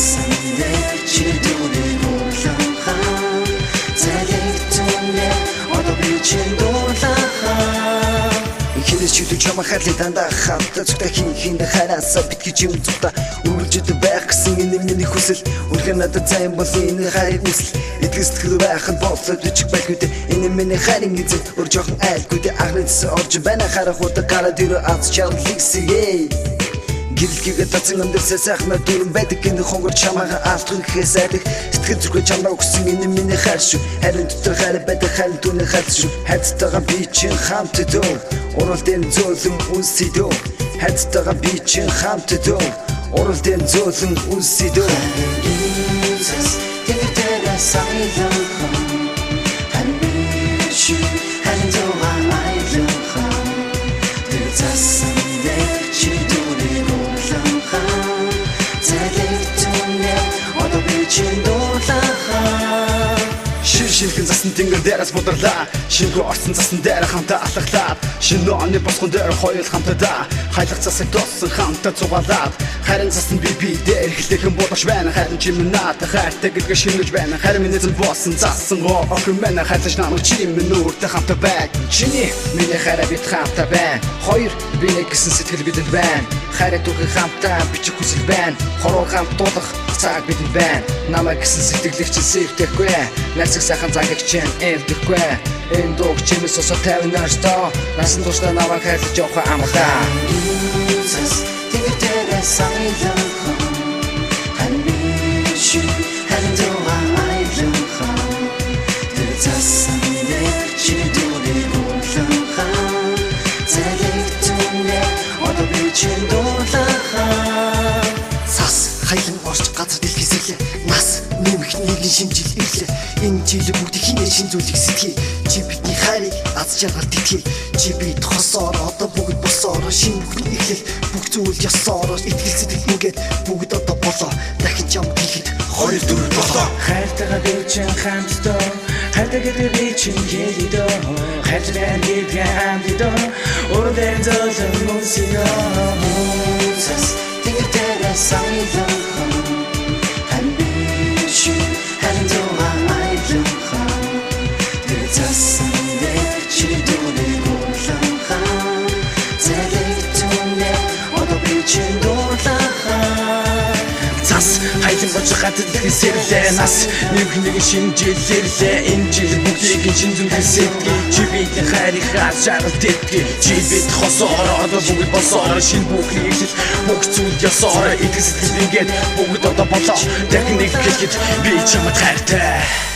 цасан дээр чи дүүрэг урлахаа залэгтүнэ одоо би чи дуулахаа ихэнээс чи чамаа харлаа дандаа хавтаа зүгтээ хин хараасаа битгий юм зүгтээ үргэлжлээд байх гэсэн энэ миний хүсэл үргэлж надад зайн бол энэ хайр үсэл эдгэс тэр байх нь болоод бичих байлгүй энэ миний хайрын эзэн өр жоохон айлгүй агнаас орж байна харах удаа гараад ирээ аз чарлигсээ гэрэлгээ татсан амдэрсээ сайхнаа дөрөн байдаг энэ хонгор чамаагаа автах гэхээс айдаг сэтгэл зүрхээ чамаа өгсөн энэ миний хайр шүү харин дотор хайр байдаг хайр түүний хайр шүү хайртайгаа би чинь хамт дөө урал дэм зөөлөн үнсэй дөө хайртайгаа би чинь хамт дөө урал дэм зөөлөн үнсэй дөө Jesus тэгтээ сайлах харин би шүү харин дөө айлах тэр цасан дээр чи шинхэн засан тэнгэр дээрээс бодрлаа шингүү орсон засан дээр хамтаа алхахлаа шинэ оны босгон дээр хоёул хамтаа хайлах засаг тоссон хамтаа цугаалаад харин засан би дээр эхлэхэн бодож байна харин чи минь хайртай гэдгээ шинэж байна харин миний зэн боссон засан гоо охин мэнэ хайрлаж намайг чи минь нүртэй хамтаа байг чиний миний хайраа бит хамтаа байна хоёр би нэг гэсэн сэтгэл бидэнд байна хайраа түүхэн хамтаа бичих хүсэл байна хороо хамт дуулах цаг бидэнд байна намайг гэсэн сэтгэлийг чи сэвтэхгүй найсаг сайхан цагийг чинь эвдэхгүй энэ дууг чимээс осоо 50 нартаа насан туршдаа намайг хайрлаж явах амгалаа Jesus тэгтээ сайлах харин би шүү харин дөө айлах тэр цасан дээр чи дүүрэг урлахаа залэгтүнэ одоо би чи дуулахаа цас хайлан орч газар дэлхийсэлээ нас нэмэх нэгэн шинжил ирлээ энэ жил бүгд хинээ шин зүйлийг сэтгэе чи бидний хайрыг аз жаргал тэтгэе чи бид хосоор одоо бүгд босоор шин бүхний эхлэл бүх зүйл ясаар итгэл сэтгэл ингээд бүгд одоо болоо дахин ч юм хийхэд хоёр дөрв болоо хайртайгаа би чинь хамтдаа хайртайгаа би чинь хэлидөө хайртай гэдэг хамтдаа өөрөөр зөөлөн мөнсиё тэгтээ сайлах харин би шүү харин дөө айлах тэр цасан дээр чи дүүрэг урлахаа залэгтүнэ одоо би чи дуулахаа цас хайлан болж хатад хэсэрлээ нас нэг шинжилэлээ энэ жил бүгдийг шин зүрхэн сэтгэе чи бидний хайрыг хаас жаргал тэтгэе чи бид хосоор одоо бүгд босоор шин бүхний ижил бүх зүйл ясаар итгэл сэтгэл ингээд бүгд одоо болоо дахин нэг гэлэд би чамд хайртай